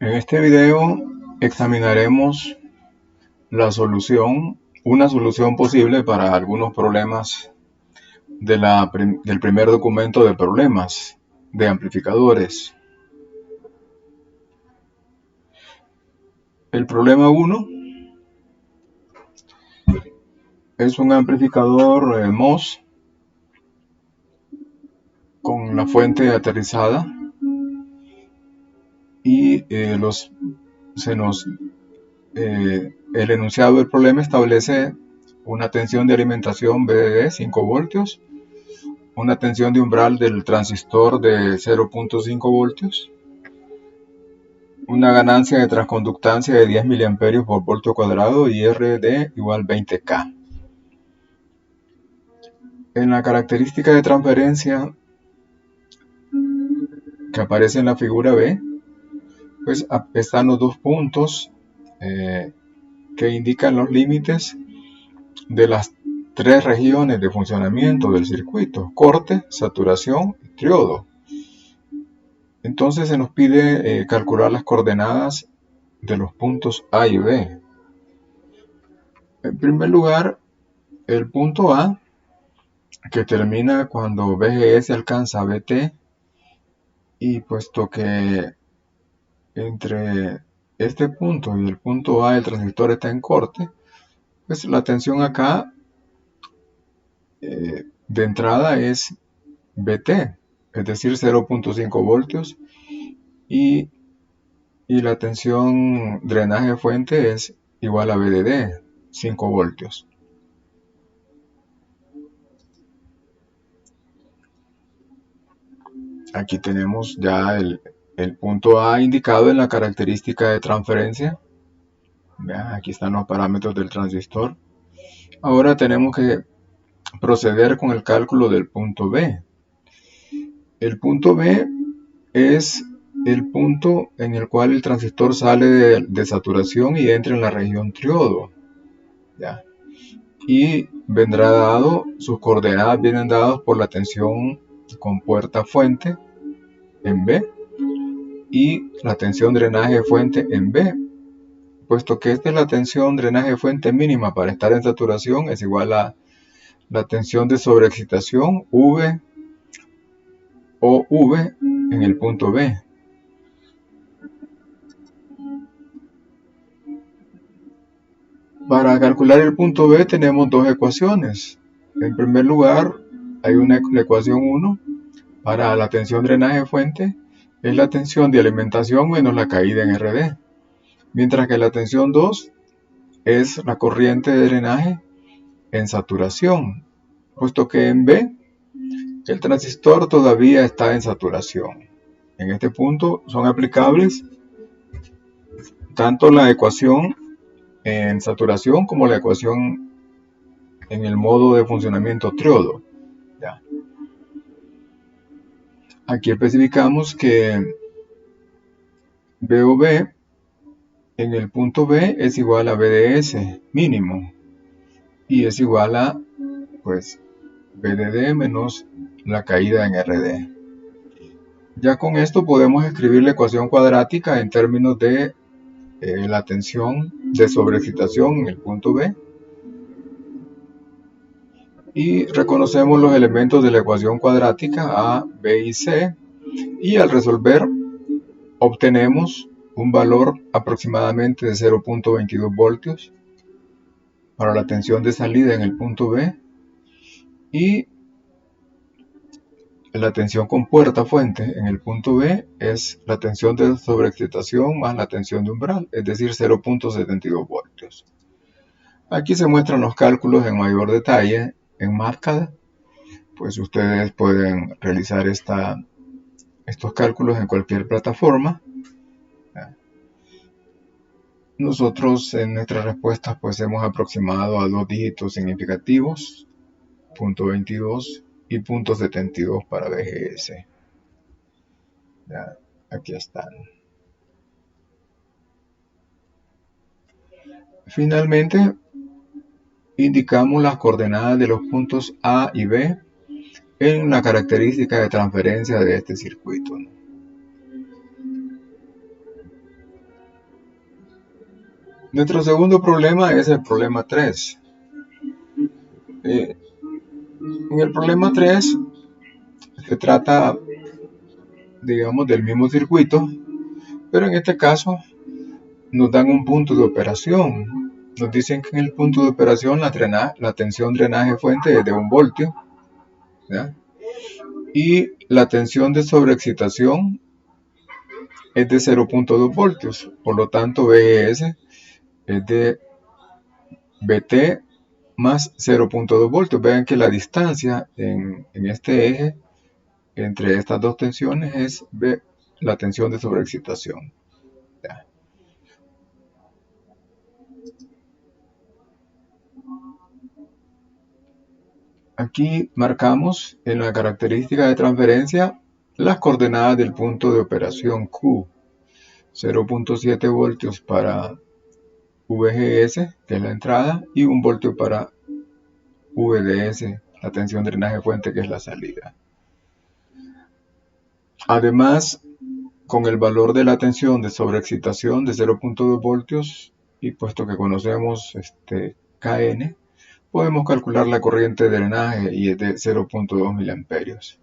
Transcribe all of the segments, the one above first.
En este video examinaremos una solución posible para algunos problemas del primer documento de problemas de amplificadores. El problema 1 es un amplificador MOS con la fuente aterrizada y el enunciado del problema establece una tensión de alimentación VDD 5 voltios, una tensión de umbral del transistor de 0.5 voltios, una ganancia de transconductancia de 10 mA por voltio cuadrado y RD igual 20K. En la característica de transferencia que aparece en la figura B, pues están los dos puntos que indican los límites de las tres regiones de funcionamiento del circuito: corte, saturación y triodo. Entonces se nos pide calcular las coordenadas de los puntos A y B. En primer lugar, el punto A, que termina cuando VGS alcanza VT, y puesto que entre este punto y el punto A el transistor está en corte, pues la tensión acá de entrada es VT, es decir 0.5 voltios, y la tensión drenaje fuente es igual a VDD, 5 voltios. Aquí tenemos ya el punto A indicado en la característica de transferencia. Vean, aquí están los parámetros del transistor. Ahora tenemos que proceder con el cálculo del punto B. El punto B es el punto en el cual el transistor sale de saturación y entra en la región triodo. ¿Ya? Y vendrá dado, sus coordenadas vienen dadas por la tensión con puerta fuente en B y la tensión drenaje fuente en B. Puesto que esta es la tensión drenaje fuente mínima para estar en saturación, es igual a la tensión de sobreexcitación V o V en el punto B. Para calcular el punto B tenemos dos ecuaciones. En primer lugar, hay la ecuación 1 para la tensión drenaje fuente, es la tensión de alimentación menos la caída en RD. Mientras que la tensión 2 es la corriente de drenaje en saturación, puesto que en B el transistor todavía está en saturación. En este punto son aplicables tanto la ecuación en saturación como la ecuación en el modo de funcionamiento triodo. ¿Ya? Aquí especificamos que VOB en el punto B es igual a VDS mínimo y es igual a pues VDD menos la caída en RD. Ya con esto podemos escribir la ecuación cuadrática en términos de la tensión de sobreexcitación en el punto B y reconocemos los elementos de la ecuación cuadrática A, B y C, y al resolver obtenemos un valor aproximadamente de 0.22 voltios para la tensión de salida en el punto B y la tensión con puerta fuente en el punto B es la tensión de sobreexcitación más la tensión de umbral, es decir 0.72 voltios. Aquí se muestran los cálculos en mayor detalle en Marcad. Pues ustedes pueden realizar estos cálculos en cualquier plataforma. Nosotros en nuestras respuestas pues hemos aproximado a dos dígitos significativos, .22 y .72 para VGS. Ya, aquí están. Finalmente, indicamos las coordenadas de los puntos A y B en la característica de transferencia de este circuito. Nuestro segundo problema es el problema 3. En el problema 3 se trata, digamos, del mismo circuito, pero en este caso nos dan un punto de operación. Nos dicen que en el punto de operación la tensión drenaje fuente es de 1 voltio, ¿ya? Y la tensión de sobreexcitación es de 0.2 voltios. Por lo tanto, BS es de BT más 0.2 voltios. Vean que la distancia en este eje entre estas dos tensiones es la tensión de sobreexcitación. ¿Ya? Aquí marcamos en la característica de transferencia las coordenadas del punto de operación Q. 0.7 voltios para VGS, que es la entrada, y 1 voltio para VDS, la tensión de drenaje fuente, que es la salida. Además, con el valor de la tensión de sobreexcitación de 0.2 voltios, y puesto que conocemos Kn, podemos calcular la corriente de drenaje y es de 0.2 miliamperios.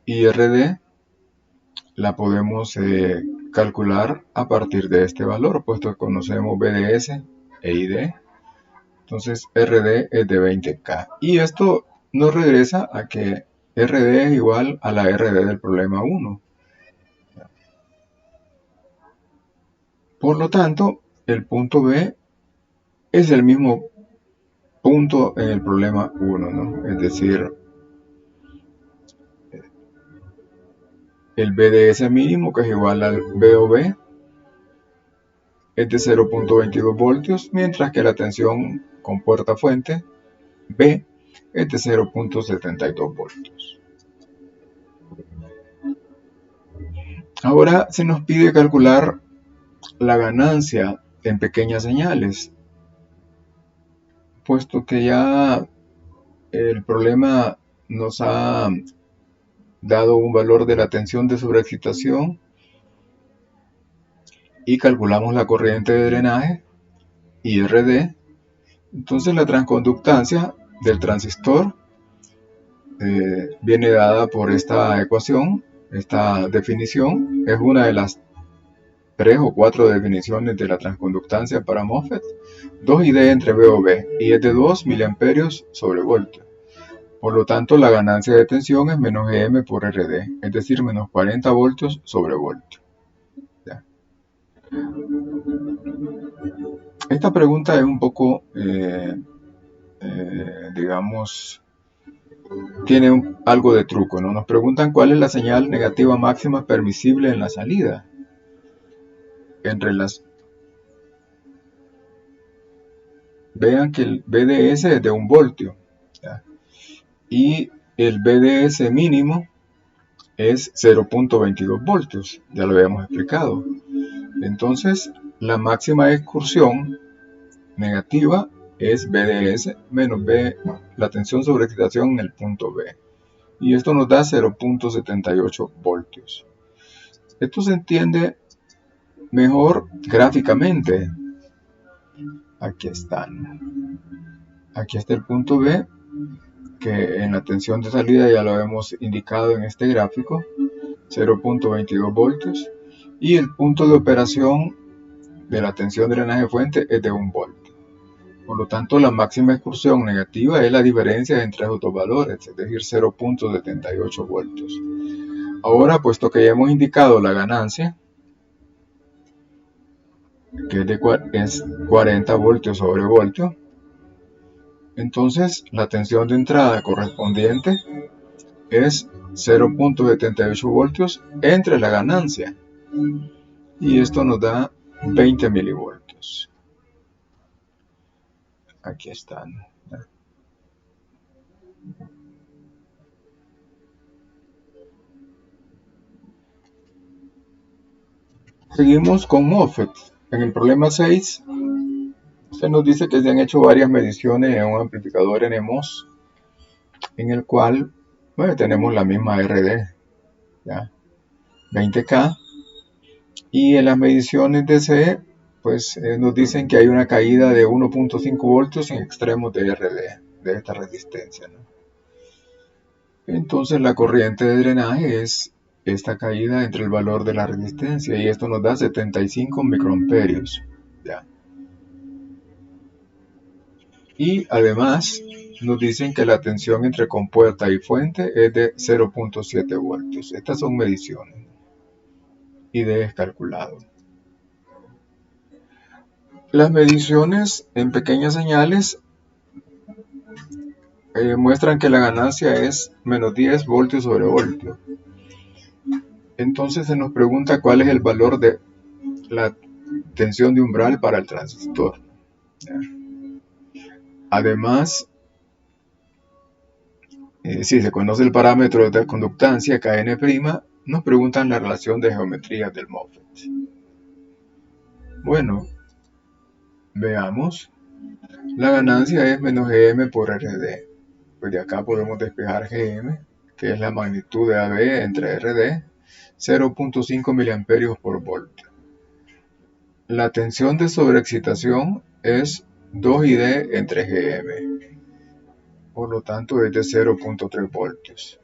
Y RD la podemos calcular a partir de este valor, puesto que conocemos BDS e ID. Entonces RD es de 20K. Y esto nos regresa a que RD es igual a la RD del problema 1. Por lo tanto, el punto B es el mismo punto en el problema 1, ¿no? Es decir, el BDS mínimo, que es igual al BOB, es de 0.22 voltios, mientras que la tensión con puerta fuente B es de 0.72 voltios. Ahora se nos pide calcular la ganancia en pequeñas señales, puesto que ya el problema nos ha dado un valor de la tensión de sobreexcitación y calculamos la corriente de drenaje IRD. Entonces la transconductancia del transistor viene dada por esta ecuación. Esta definición es una de las 3 o 4 definiciones de la transconductancia para MOSFET. 2ID entre B o B, y es de 2 miliamperios sobre voltio. Por lo tanto, la ganancia de tensión es menos EM por RD, es decir, menos 40 voltios sobre voltio. ¿Ya? Esta pregunta es un poco, digamos, tiene algo de truco, ¿no? Nos preguntan cuál es la señal negativa máxima permisible en la salida. Vean que el BDS es de 1 voltio, ¿ya? Y el BDS mínimo es 0.22 voltios, ya lo habíamos explicado. Entonces, la máxima excursión negativa es BDS menos B, la tensión sobre excitación en el punto B. Y esto nos da 0.78 voltios. Esto se entiende mejor gráficamente. Aquí están. Aquí está el punto B, que en la tensión de salida ya lo hemos indicado en este gráfico, 0.22 voltios. Y el punto de operación de la tensión de drenaje fuente es de 1 voltio. Por lo tanto, la máxima excursión negativa es la diferencia entre esos dos valores, es decir, 0.78 voltios. Ahora, puesto que ya hemos indicado la ganancia, que es 40 voltios sobre voltio, entonces la tensión de entrada correspondiente es 0.78 voltios entre la ganancia, y esto nos da 20 milivoltios. Aquí están. Seguimos con MOSFET. En el problema 6 se nos dice que se han hecho varias mediciones en un amplificador NMOS, en el cual tenemos la misma RD, ¿ya? 20K, y en las mediciones de C pues nos dicen que hay una caída de 1.5 voltios en extremos de RD, de esta resistencia, ¿no? Entonces la corriente de drenaje es esta caída entre el valor de la resistencia, y esto nos da 75 microamperios, ¿ya? Y además nos dicen que la tensión entre compuerta y fuente es de 0.7 voltios. Estas son mediciones y de calculado. Las mediciones en pequeñas señales muestran que la ganancia es menos 10 voltios sobre voltio. Entonces se nos pregunta cuál es el valor de la tensión de umbral para el transistor. Además, si se conoce el parámetro de conductancia Kn', nos preguntan la relación de geometría del MOSFET. Bueno, veamos. La ganancia es menos Gm por Rd. Pues de acá podemos despejar Gm, que es la magnitud de AB entre Rd, 0.5 mA por voltio. La tensión de sobreexcitación es 2Id entre Gm. Por lo tanto es de 0.3 voltios.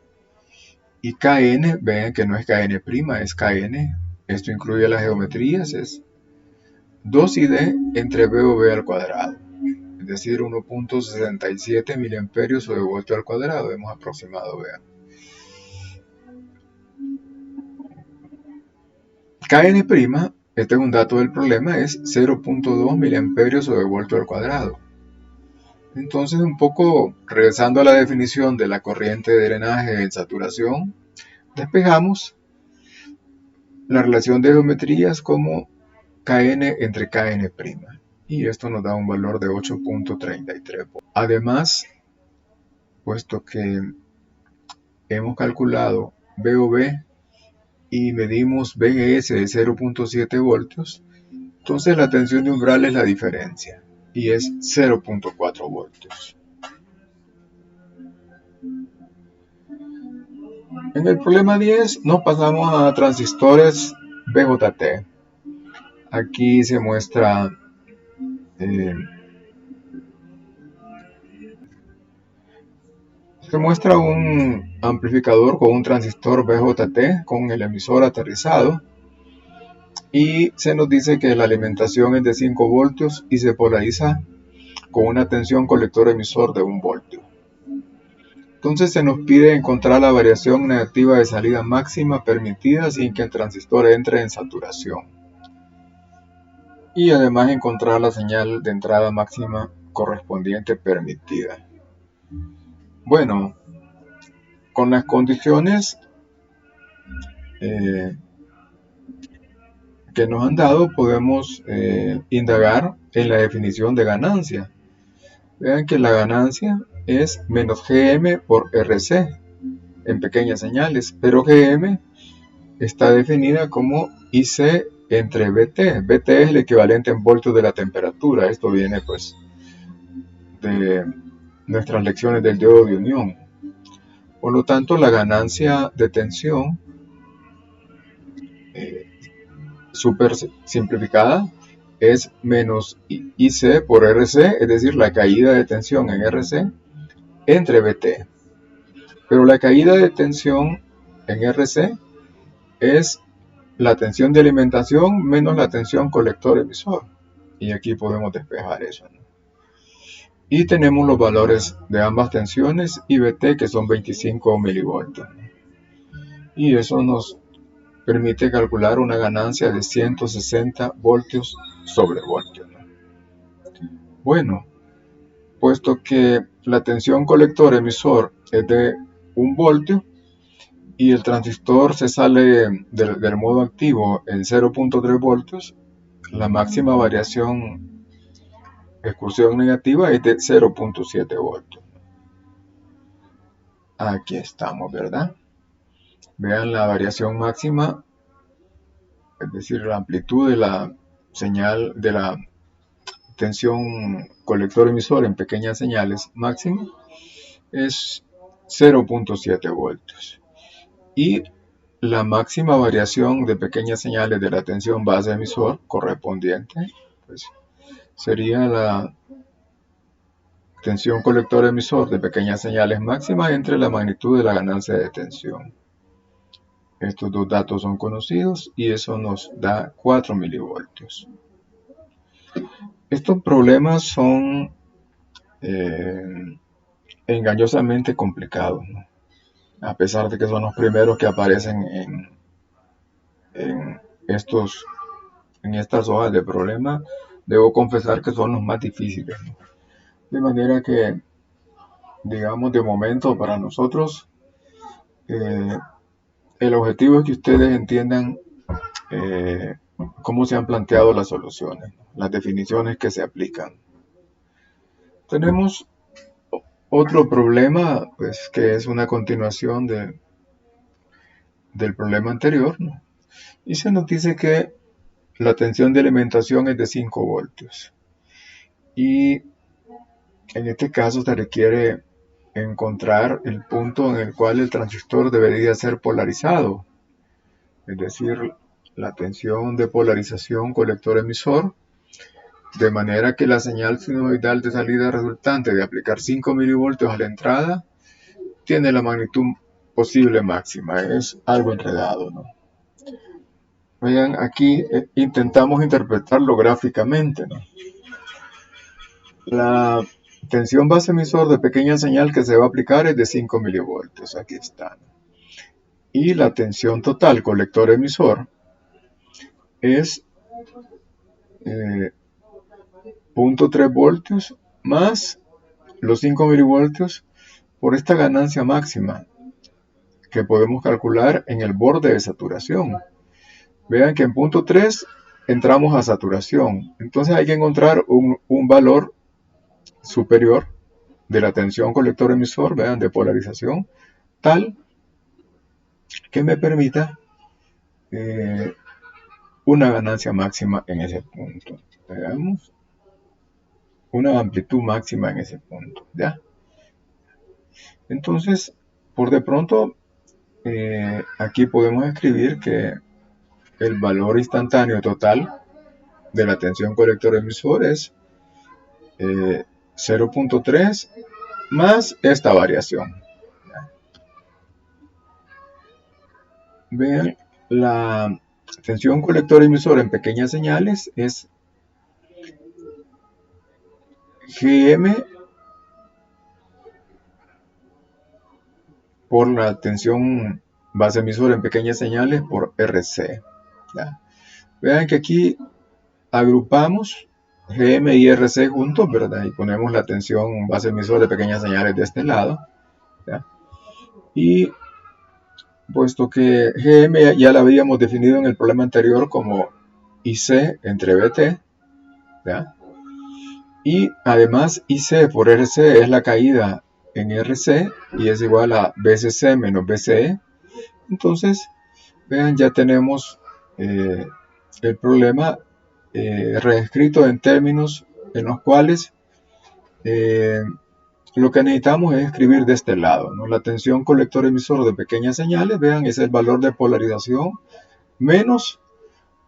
Y Kn, vean que no es Kn', es Kn. Esto incluye las geometrías, es 2Id entre VOV al cuadrado. Es decir, 1.67 mA sobre voltio al cuadrado. Hemos aproximado, vean. Kn', este es un dato del problema, es 0.2 mA sobre voltio al cuadrado. Entonces, un poco regresando a la definición de la corriente de drenaje en saturación, despejamos la relación de geometrías como Kn entre Kn'. Y esto nos da un valor de 8.33. Además, puesto que hemos calculado VOV y medimos VGS de 0.7 voltios, entonces la tensión de umbral es la diferencia y es 0.4 voltios. En el problema 10 nos pasamos a transistores BJT. Aquí se muestra un amplificador con un transistor BJT con el emisor aterrizado, y se nos dice que la alimentación es de 5 voltios y se polariza con una tensión colector-emisor de 1 voltio. Entonces se nos pide encontrar la variación negativa de salida máxima permitida sin que el transistor entre en saturación. Y además encontrar la señal de entrada máxima correspondiente permitida. Bueno, con las condiciones que nos han dado, podemos indagar en la definición de ganancia. Vean que la ganancia es menos Gm por Rc en pequeñas señales, pero Gm está definida como IC entre Vt. Vt es el equivalente en voltios de la temperatura. Esto viene pues de nuestras lecciones del diodo de unión. Por lo tanto, la ganancia de tensión súper simplificada es menos IC por RC, es decir, la caída de tensión en RC entre Vt. Pero la caída de tensión en RC es la tensión de alimentación menos la tensión colector-emisor. Y aquí podemos despejar eso, ¿no? Y tenemos los valores de ambas tensiones y Vt, que son 25 milivoltios. Y eso nos permite calcular una ganancia de 160 voltios sobre voltio, ¿no? Bueno, puesto que la tensión colector-emisor es de 1 voltio y el transistor se sale del modo activo en 0.3 voltios, la máxima variación excursión negativa es de 0.7 voltios. Aquí estamos, ¿verdad? Vean la variación máxima, es decir, la amplitud de la señal de la tensión colector-emisor en pequeñas señales máxima es 0.7 voltios. Y la máxima variación de pequeñas señales de la tensión base emisor correspondiente pues sería la tensión colector-emisor de pequeñas señales máxima entre la magnitud de la ganancia de tensión. Estos dos datos son conocidos y eso nos da 4 milivoltios. Estos problemas son engañosamente complicados, ¿no? A pesar de que son los primeros que aparecen en estas hojas de problema, debo confesar que son los más difíciles, ¿no? De manera que, digamos, de momento para nosotros, eh, el objetivo es que ustedes entiendan eh, cómo se han planteado las soluciones, ¿no? Las definiciones que se aplican. Tenemos otro problema, pues, que es una continuación del problema anterior, ¿no? Y se nos dice que la tensión de alimentación es de 5 voltios. Y en este caso se requiere encontrar el punto en el cual el transistor debería ser polarizado, es decir, la tensión de polarización colector-emisor, de manera que la señal sinusoidal de salida resultante de aplicar 5 milivoltios a la entrada tiene la magnitud posible máxima. Es algo enredado, ¿no? Vean, aquí intentamos interpretarlo gráficamente, ¿no? La tensión base emisor de pequeña señal que se va a aplicar es de 5 milivoltios, aquí está, ¿no? Y la tensión total colector emisor es 0.3 voltios más los 5 milivoltios por esta ganancia máxima que podemos calcular en el borde de saturación. Vean que en punto 3 entramos a saturación, entonces hay que encontrar un valor superior de la tensión colector emisor, vean, de polarización, tal que me permita una ganancia máxima en ese punto. Veamos, una amplitud máxima en ese punto, ¿ya? Entonces, por de pronto, aquí podemos escribir que el valor instantáneo total de la tensión colector emisor es 0.3 más esta variación. Vean, la tensión colector emisor en pequeñas señales es Gm por la tensión base emisor en pequeñas señales por Rc. ¿Ya? Vean que aquí agrupamos Gm y Rc juntos, ¿verdad? Y ponemos la tensión base emisor de pequeñas señales de este lado, ¿ya? Y puesto que Gm ya la habíamos definido en el problema anterior como IC entre Bt, ¿ya? Y además IC por Rc es la caída en Rc y es igual a BCC menos BCE. Entonces, vean, ya tenemos el problema reescrito en términos en los cuales lo que necesitamos es escribir de este lado, ¿no? La tensión colector-emisor de pequeñas señales, vean, es el valor de polarización menos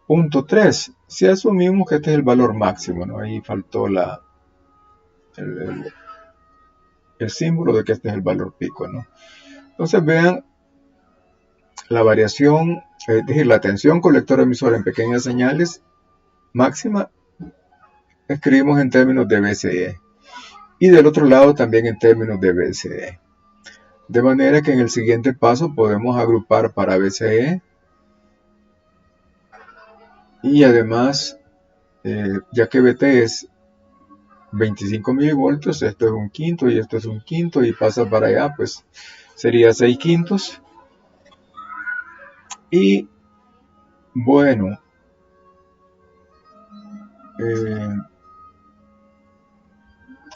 0.3. Si asumimos que este es el valor máximo, ¿no? Ahí faltó el símbolo de que este es el valor pico, ¿no? Entonces vean la variación, es decir, la tensión colector-emisor en pequeñas señales máxima, escribimos en términos de BCE. Y del otro lado también en términos de BCE. De manera que en el siguiente paso podemos agrupar para BCE y además, ya que BT es 25 milivoltios, esto es un quinto y esto es un quinto y pasa para allá, pues sería 6 quintos. Y bueno,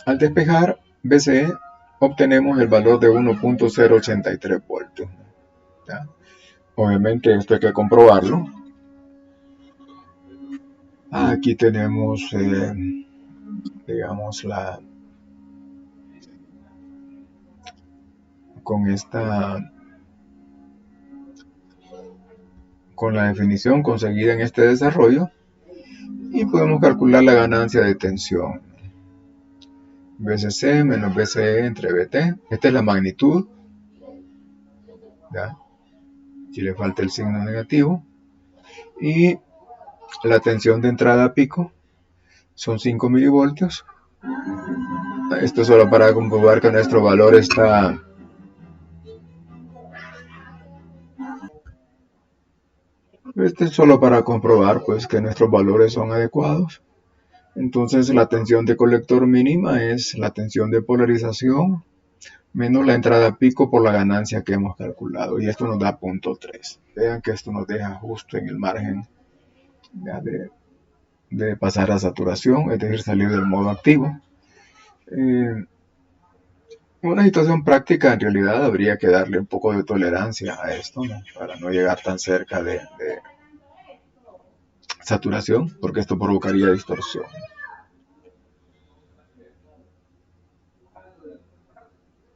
al despejar BCE obtenemos el valor de 1.083 voltios, ¿ya? Obviamente esto hay que comprobarlo. Aquí tenemos, digamos, con la definición conseguida en este desarrollo, y podemos calcular la ganancia de tensión. BCC menos BCE entre BT. Esta es la magnitud. ¿Ya? Si le falta el signo negativo. Y la tensión de entrada a pico son 5 milivoltios. Esto solo para comprobar que nuestro valor está... Este es solo para comprobar pues que nuestros valores son adecuados. Entonces la tensión de colector mínima es la tensión de polarización menos la entrada a pico por la ganancia que hemos calculado. Y esto nos da 0.3. Vean que esto nos deja justo en el margen de pasar a saturación, es decir, salir del modo activo. Una situación práctica, en realidad, habría que darle un poco de tolerancia a esto, ¿no? Para no llegar tan cerca de saturación, porque esto provocaría distorsión.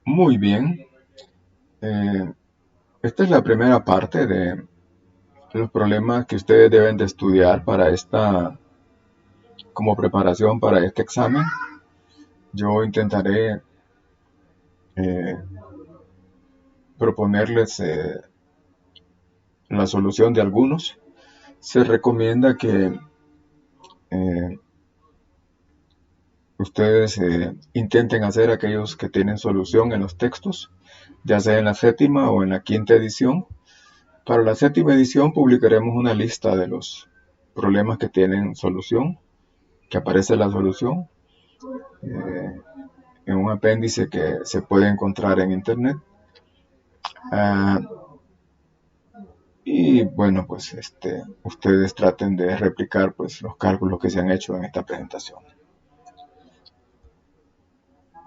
Muy bien. Esta es la primera parte de los problemas que ustedes deben de estudiar para como preparación para este examen. Yo intentaré eh, proponerles la solución de algunos. Se recomienda que eh, ustedes intenten hacer aquellos que tienen solución en los textos, ya sea en la séptima o en la quinta edición. Para la séptima edición publicaremos una lista de los problemas que tienen solución, que aparece la solución en un apéndice que se puede encontrar en internet. Y bueno, pues ustedes traten de replicar pues los cálculos que se han hecho en esta presentación.